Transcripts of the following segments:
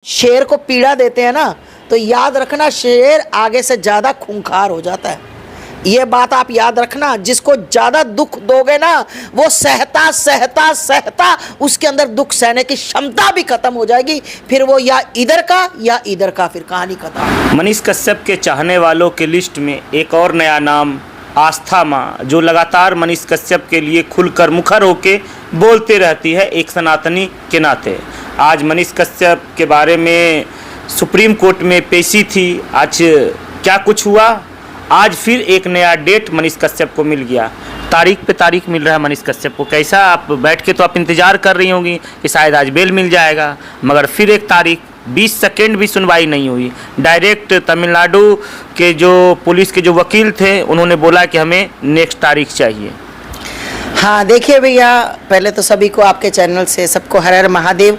शेर को पीड़ा देते हैं ना, तो याद रखना शेर आगे से ज़्यादा खूंखार हो जाता है। ये बात आप याद रखना, जिसको ज़्यादा दुख दोगे ना वो सहता सहता सहता उसके अंदर दुख सहने की क्षमता भी खत्म हो जाएगी, फिर वो या इधर का फिर कहानी खत्म। मनीष कश्यप के चाहने वालों के लिस्ट में एक और नया नाम आस्था माँ, जो लगातार मनीष कश्यप के लिए खुलकर मुखर होके बोलते रहती है एक सनातनी के नाते। आज मनीष कश्यप के बारे में सुप्रीम कोर्ट में पेशी थी। आज क्या कुछ हुआ, आज फिर एक नया डेट मनीष कश्यप को मिल गया। तारीख पे तारीख मिल रहा है मनीष कश्यप को। कैसा, आप बैठ के तो आप इंतज़ार कर रही होंगी कि शायद आज बेल मिल जाएगा, मगर फिर एक तारीख, 20 सेकेंड भी सुनवाई नहीं हुई। डायरेक्ट तमिलनाडु के जो पुलिस के जो वकील थे उन्होंने बोला कि हमें नेक्स्ट तारीख चाहिए। हाँ देखिए भैया, पहले तो सभी को आपके चैनल से सबको हर हर महादेव,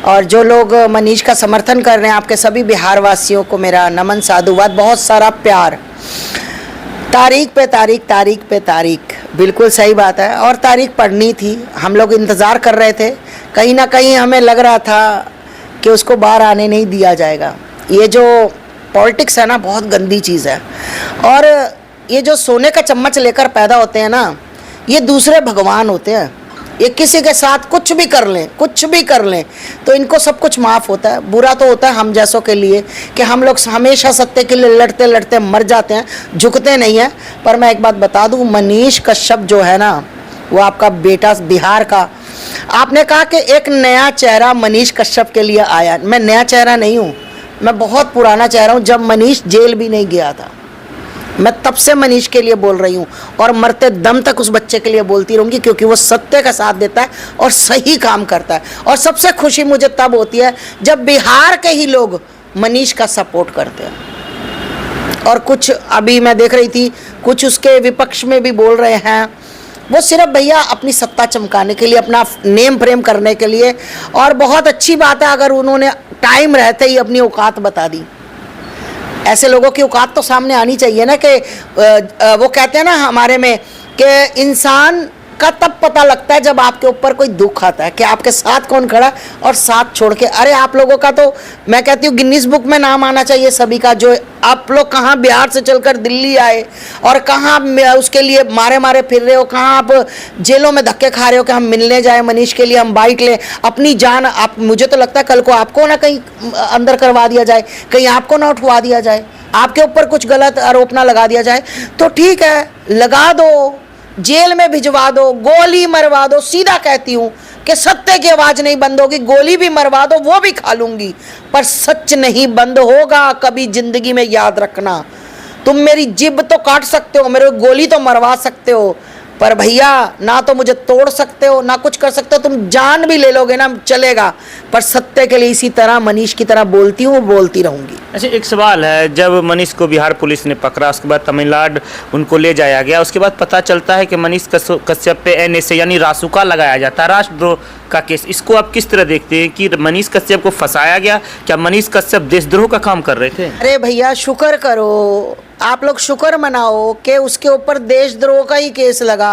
और जो लोग मनीष का समर्थन कर रहे हैं आपके सभी बिहार वासियों को मेरा नमन साधुवाद, बहुत सारा प्यार। तारीख पे तारीख, बिल्कुल सही बात है। और तारीख पढ़नी थी, हम लोग इंतज़ार कर रहे थे, कहीं ना कहीं हमें लग रहा था कि उसको बाहर आने नहीं दिया जाएगा। ये जो पॉलिटिक्स है ना, बहुत गंदी चीज़ है। और ये जो सोने का चम्मच लेकर पैदा होते हैं ना, ये दूसरे भगवान होते हैं। ये किसी के साथ कुछ भी कर लें तो इनको सब कुछ माफ़ होता है। बुरा तो होता है हम जैसों के लिए कि हम लोग हमेशा सत्य के लिए लड़ते लड़ते मर जाते हैं, झुकते नहीं हैं। पर मैं एक बात बता दूं, मनीष कश्यप जो है ना, वो आपका बेटा बिहार का, आपने कहा कि एक नया चेहरा मनीष कश्यप के लिए आया। मैं नया चेहरा नहीं हूँ, मैं बहुत पुराना चेहरा हूँ। जब मनीष जेल भी नहीं गया था, मैं तब से मनीष के लिए बोल रही हूँ और मरते दम तक उस बच्चे के लिए बोलती रहूँगी, क्योंकि वो सत्य का साथ देता है और सही काम करता है। और सबसे खुशी मुझे तब होती है जब बिहार के ही लोग मनीष का सपोर्ट करते हैं। और कुछ अभी मैं देख रही थी, कुछ उसके विपक्ष में भी बोल रहे हैं, वो सिर्फ भैया अपनी सत्ता चमकाने के लिए, अपना नेम फ्रेम करने के लिए। और बहुत अच्छी बात है अगर उन्होंने टाइम रहते ही अपनी औकात बता दी। ऐसे लोगों की औकात तो सामने आनी चाहिए ना, कि वो कहते हैं ना हमारे में कि इंसान का तब पता लगता है जब आपके ऊपर कोई दुख आता है कि आपके साथ कौन खड़ा, और साथ छोड़ के। अरे आप लोगों का तो मैं कहती हूँ गिनीज बुक में नाम आना चाहिए सभी का, जो आप लोग कहाँ बिहार से चलकर दिल्ली आए और कहाँ उसके लिए मारे फिर रहे हो, कहाँ आप जेलों में धक्के खा रहे हो कि हम मिलने जाए मनीष के लिए, हम बाइक लें, अपनी जान। आप, मुझे तो लगता है कल को आपको ना कहीं अंदर करवा दिया जाए, कहीं आपको ना उठवा दिया जाए, आपके ऊपर कुछ गलत आरोप ना लगा दिया जाए, तो ठीक है लगा दो, जेल में भिजवा दो, गोली मरवा दो। सीधा कहती हूँ कि सत्य की आवाज़ नहीं बंद होगी, गोली भी मरवा दो, वो भी खा लूँगी, पर सच नहीं बंद होगा कभी ज़िंदगी में। याद रखना, तुम मेरी जिब तो काट सकते हो, मेरे गोली तो मरवा सकते हो, पर भैया ना तो मुझे तोड़ सकते हो ना कुछ कर सकते हो। तुम जान भी ले लोगे ना चलेगा, पर सत्य के लिए इसी तरह मनीष की तरह बोलती हूँ, बोलती रहूँगी। अच्छा, एक सवाल है, जब मनीष को बिहार पुलिस ने पकड़ा, उसके बाद तमिलनाडु उनको ले जाया गया, उसके बाद पता चलता है कि मनीष कश्यप पे NSA यानी रासुका लगाया जाता है, राष्ट्रद्रोह का केस। इसको आप किस तरह देखते हैं कि मनीष कश्यप को फंसाया गया? क्या मनीष कश्यप देशद्रोह का काम कर रहे थे? अरे भैया शुक्र करो, आप लोग शुक्र मनाओ कि उसके ऊपर देशद्रोह का ही केस लगा।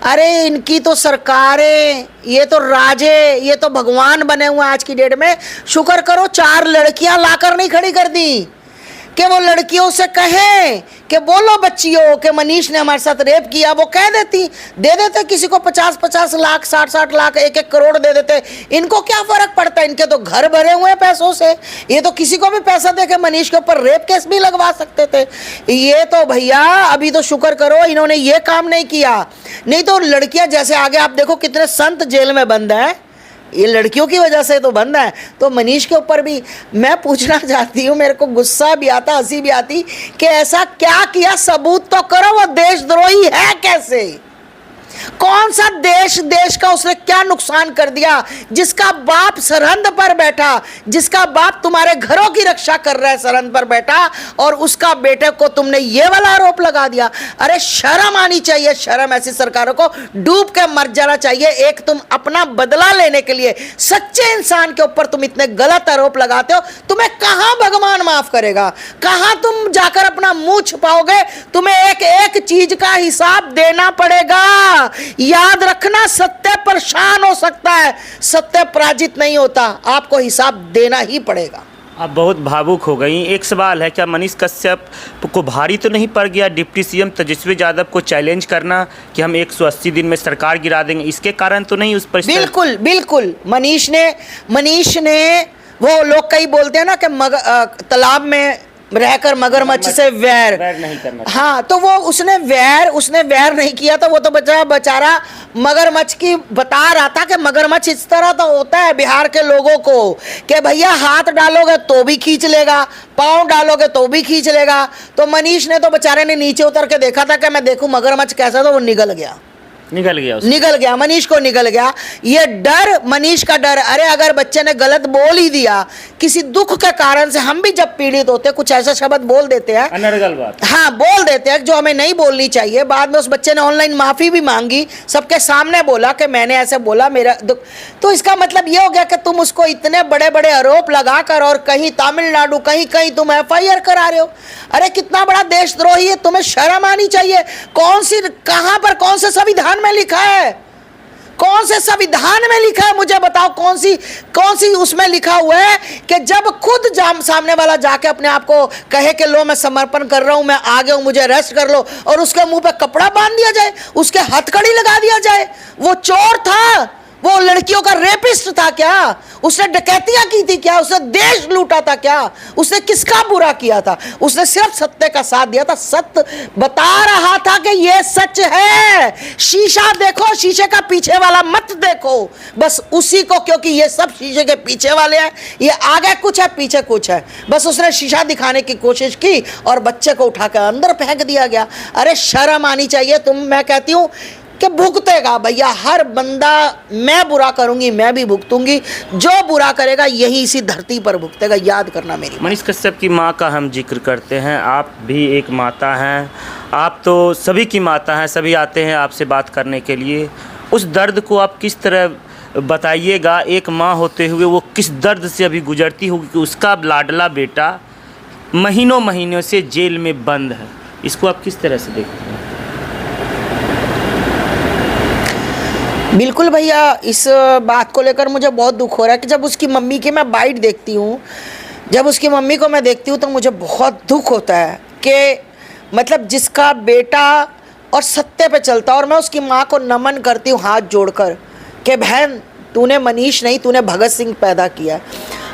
अरे इनकी तो सरकारें, ये तो राजे, ये तो भगवान बने हुए आज की डेट में। शुक्र करो 4 लड़कियां लाकर नहीं खड़ी कर दी कि वो लड़कियों से कहें कि बोलो बच्चियों कि मनीष ने हमारे साथ रेप किया। वो कह देती, दे देते किसी को 50-50 लाख, 60-60 लाख, 1-1 करोड़ दे देते। इनको क्या फर्क पड़ता है, इनके तो घर भरे हुए हैं पैसों से। ये तो किसी को भी पैसा दे के मनीष के ऊपर रेप केस भी लगवा सकते थे। ये तो भैया अभी तो शुक्र करो इन्होंने ये काम नहीं किया, नहीं तो लड़कियां जैसे आगे आप देखो कितने संत जेल में बंद हैं, ये लड़कियों की वजह से तो बंद है। तो मनीष के ऊपर भी मैं पूछना चाहती हूँ, मेरे को गुस्सा भी आता, हंसी भी आती कि ऐसा क्या किया, सबूत तो करो। वो देशद्रोही है कैसे? कौन सा देश का उसने क्या नुकसान कर दिया? जिसका बाप सरहद पर बैठा, जिसका बाप तुम्हारे घरों की रक्षा कर रहा है सरहद पर बैठा, और उसका बेटे को तुमने ये वाला आरोप लगा दिया। अरे शर्म आनी चाहिए, शर्म। ऐसी सरकारों को डूब के मर जाना चाहिए। एक तुम अपना बदला लेने के लिए सच्चे इंसान के ऊपर तुम इतने गलत आरोप लगाते हो, तुम्हें कहां भगवान माफ करेगा? कहां तुम जाकर अपना मुंह छुपाओगे? तुम्हें एक एक चीज का हिसाब देना पड़ेगा। याद रखना, सत्य परेशान हो सकता है, सत्य पराजित नहीं होता, आपको हिसाब देना ही पड़ेगा। आप बहुत भावुक हो गई। एक सवाल है, क्या मनीष कश्यप को भारी तो नहीं पड़ गया डिप्टी सीएम तेजस्वी यादव को चैलेंज करना कि हम 180 दिन में सरकार गिरा देंगे? इसके कारण तो नहीं उस पर? बिल्कुल बिल्कुल, मनीष ने वो लोग कई बोलते हैं ना कि तालाब में रहकर मगरमच्छ से वैर नहीं करना। हाँ, तो वो उसने वैर नहीं किया था। वो तो बेचारा मगरमच्छ की बता रहा था कि मगरमच्छ इस तरह तो होता है बिहार के लोगों को कि भैया हाथ डालोगे तो भी खींच लेगा, पाँव डालोगे तो भी खींच लेगा। तो मनीष ने तो बेचारे ने नीचे उतर के देखा था कि मैं देखूं मगरमच्छ कैसा, तो वो निगल गया, मनीष को निकल गया। ये डर, मनीष का डर, अरे अगर बच्चे ने गलत बोल ही दिया किसी दुख के कारण से, हम भी जब पीड़ित होते हैं कुछ ऐसा शब्द बोल देते हैं, अनर्गल बात, हाँ बोल देते हैं जो हमें नहीं बोलनी चाहिए। बाद में उस बच्चे ने ऑनलाइन माफी भी मांगी, सबके सामने बोला कि मैंने ऐसे बोला, मेरा दुख। तो इसका मतलब ये हो गया कि तुम उसको इतने बड़े बड़े आरोप लगाकर और कहीं तमिलनाडु कहीं तुम FIR करा रहे हो। अरे कितना बड़ा देशद्रोही है, तुम्हें शर्म आनी चाहिए। कहां पर कौन से संविधान में लिखा है, कौन से संविधान में लिखा है, मुझे बताओ कौन सी उसमें लिखा हुआ है कि जब खुद सामने वाला जाके अपने आप को कहे कि लो मैं समर्पण कर रहा हूं, मैं आ गया हूं, मुझे अरेस्ट कर लो, और उसके मुंह पे कपड़ा बांध दिया जाए, उसके हथकड़ी लगा दिया जाए? वो चोर था, वो लड़कियों का रेपिस्ट था क्या? उसने डकैतियां की थी क्या? उसने देश लूटा था क्या? उसने किसका बुरा किया था? उसने सिर्फ सत्य का साथ दिया था, सत्य बता रहा था कि ये सच है। शीशा देखो, शीशे का पीछे वाला मत देखो, बस उसी को, क्योंकि ये सब शीशे के पीछे वाले हैं, ये आगे कुछ है पीछे कुछ है। बस उसने शीशा दिखाने की कोशिश की और बच्चे को उठाकर अंदर फेंक दिया गया। अरे शर्म आनी चाहिए। मैं कहती हूं कि भुगतेगा भैया हर बंदा, मैं बुरा करूंगी मैं भी भुगतूंगी, जो बुरा करेगा यही इसी धरती पर भुगतेगा, याद करना मेरी। मनीष कश्यप की माँ का हम जिक्र करते हैं, आप भी एक माता हैं, आप तो सभी की माता हैं, सभी आते हैं आपसे बात करने के लिए। उस दर्द को आप किस तरह बताइएगा, एक माँ होते हुए वो किस दर्द से अभी गुजरती होगी कि उसका लाडला बेटा महीनों से जेल में बंद है, इसको आप किस तरह से देखते हैं? बिल्कुल भैया, इस बात को लेकर मुझे बहुत दुख हो रहा है कि जब उसकी मम्मी की मैं बाइट देखती हूँ, जब उसकी मम्मी को मैं देखती हूँ तो मुझे बहुत दुख होता है कि मतलब जिसका बेटा और सत्य पे चलता, और मैं उसकी माँ को नमन करती हूँ हाथ जोड़कर कि बहन तूने मनीष नहीं, तूने भगत सिंह पैदा किया।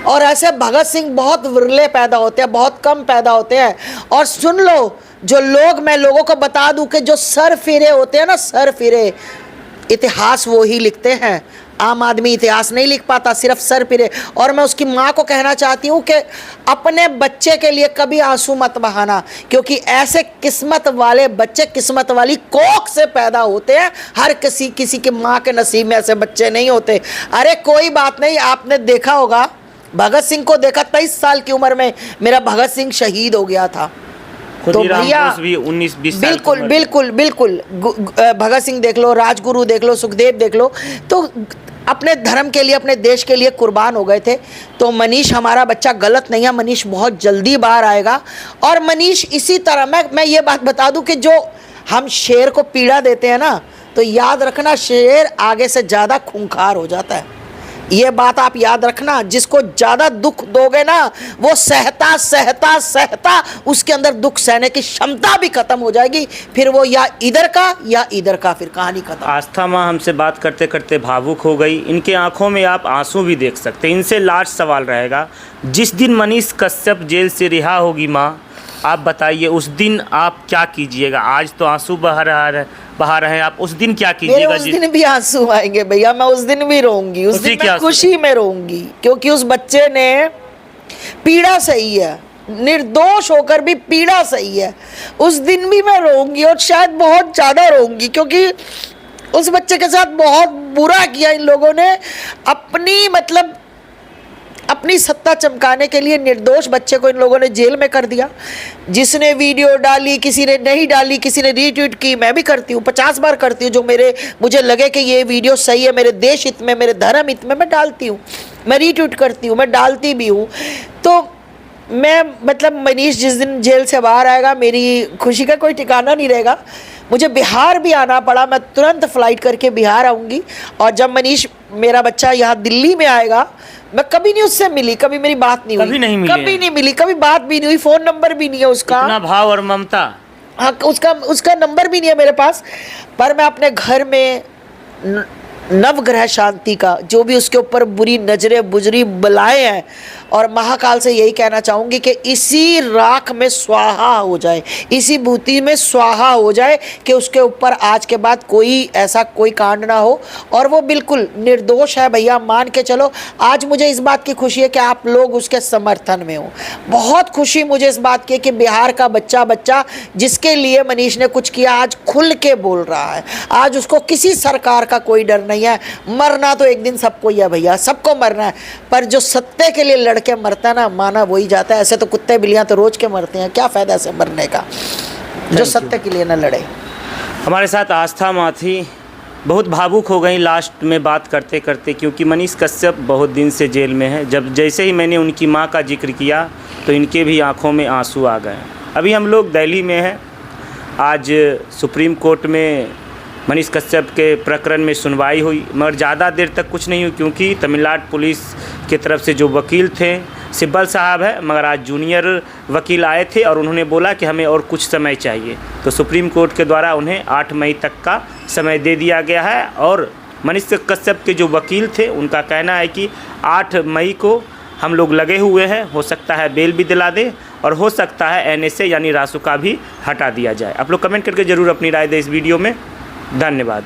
और ऐसे भगत सिंह बहुत विरले पैदा होते हैं, बहुत कम पैदा होते हैं। और सुन लो, जो लोग, मैं लोगों को बता दूँ कि जो सर फिरे होते हैं ना, सर फिरे, इतिहास वो ही लिखते हैं, आम आदमी इतिहास नहीं लिख पाता, सिर्फ सर फिरे। और मैं उसकी माँ को कहना चाहती हूँ कि अपने बच्चे के लिए कभी आंसू मत बहाना, क्योंकि ऐसे किस्मत वाले बच्चे किस्मत वाली कोख से पैदा होते हैं। हर किसी की माँ के नसीब में ऐसे बच्चे नहीं होते। अरे कोई बात नहीं, आपने देखा होगा, भगत सिंह को देखा, 23 साल की उम्र में मेरा भगत सिंह शहीद हो गया था। तो भैया भी 19-20 बिल्कुल बिल्कुल बिल्कुल, भगत सिंह देख लो, राजगुरु देख लो, सुखदेव देख लो, तो अपने धर्म के लिए, अपने देश के लिए कुर्बान हो गए थे। तो मनीष हमारा बच्चा गलत नहीं है, मनीष बहुत जल्दी बाहर आएगा। और मनीष इसी तरह, मैं ये बात बता दूं कि जो हम शेर को पीड़ा देते हैं ना, तो याद रखना शेर आगे से ज़्यादा खूंखार हो जाता है। ये बात आप याद रखना, जिसको ज़्यादा दुख दोगे ना, वो सहता सहता सहता उसके अंदर दुख सहने की क्षमता भी खत्म हो जाएगी, फिर वो या इधर का फिर कहानी खत्म। आस्था माँ हमसे बात करते करते भावुक हो गई, इनके आंखों में आप आंसू भी देख सकते हैं। इनसे लास्ट सवाल रहेगा, जिस दिन मनीष कश्यप जेल से रिहा होगी माँ, आप बताइए उस दिन आप क्या कीजिएगा? आज तो आंसू बहा रहे हैं, आप उस दिन क्या कीजिएगा? उस दिन भी आंसू आएंगे भैया, मैं उस दिन भी रोऊंगी, उस दिन मैं खुशी में रोऊंगी, क्योंकि उस बच्चे ने पीड़ा सही है, निर्दोष होकर भी पीड़ा सही है। उस दिन भी मैं रोऊंगी, और शायद बहुत ज़्यादा रोऊंगी, क्योंकि उस बच्चे के साथ बहुत बुरा किया इन लोगों ने। अपनी सत्ता चमकाने के लिए निर्दोष बच्चे को इन लोगों ने जेल में कर दिया। जिसने वीडियो डाली, किसी ने नहीं डाली, किसी ने रीट्वीट की, मैं भी करती हूँ, 50 बार करती हूँ, जो मुझे लगे कि ये वीडियो सही है, मेरे देश हित में, मेरे धर्म हित में, मैं डालती हूँ, मैं रीट्वीट करती हूँ, मैं डालती भी हूँ। तो मैं मतलब मनीष जिस दिन जेल से बाहर आएगा मेरी खुशी का कोई ठिकाना नहीं रहेगा। मुझे बिहार भी आना पड़ा, मैं तुरंत फ्लाइट करके बिहार आऊँगी। और जब मनीष मेरा बच्चा यहाँ दिल्ली में आएगा, मैं कभी नहीं उससे मिली, कभी मेरी बात नहीं हुई, कभी नहीं मिली, कभी नहीं मिली, कभी बात भी नहीं हुई, फ़ोन नंबर भी नहीं है उसका। इतना भाव और ममता। हाँ, उसका नंबर भी नहीं है मेरे पास। पर मैं अपने घर में नवग्रह शांति का जो भी उसके ऊपर बुरी नजरें बुजरी बलाएं हैं, और महाकाल से यही कहना चाहूँगी कि इसी राख में स्वाहा हो जाए, इसी भूति में स्वाहा हो जाए कि उसके ऊपर आज के बाद कोई ऐसा कोई कांड ना हो। और वो बिल्कुल निर्दोष है भैया, मान के चलो। आज मुझे इस बात की खुशी है कि आप लोग उसके समर्थन में हो। बहुत खुशी मुझे इस बात की कि बिहार का बच्चा जिसके लिए मनीष ने कुछ किया आज खुल के बोल रहा है। आज उसको किसी सरकार का कोई डर नहीं है। मरना तो एक दिन सबको ही है भैया, सबको मरना है, पर जो सत्य के लिए लड़ के मरता है ना, माना वही जाता है। ऐसे तो कुत्ते बिल्लियां तो रोज के मरते हैं, क्या फायदा से मरने का जो सत्य के लिए ना लड़े। हमारे साथ आस्था माँ थी, बहुत भावुक हो गई लास्ट में बात करते करते, क्योंकि मनीष कश्यप बहुत दिन से जेल में है। जब जैसे ही मैंने उनकी माँ का जिक्र किया तो इनके भी आंखों में आंसू आ गए। अभी हम लोग दिल्ली में हैं। आज सुप्रीम कोर्ट में मनीष कश्यप के प्रकरण में सुनवाई हुई, मगर ज़्यादा देर तक कुछ नहीं हुई, क्योंकि तमिलनाडु पुलिस की तरफ से जो वकील थे, सिब्बल साहब है, मगर आज जूनियर वकील आए थे और उन्होंने बोला कि हमें और कुछ समय चाहिए। तो सुप्रीम कोर्ट के द्वारा उन्हें 8 मई तक का समय दे दिया गया है। और मनीष कश्यप के जो वकील थे उनका कहना है कि 8 मई को हम लोग लगे हुए हैं, हो सकता है बेल भी दिला दे और हो सकता है NSA यानी रासुका भी हटा दिया जाए। आप लोग कमेंट करके ज़रूर अपनी राय दें इस वीडियो में। धन्यवाद।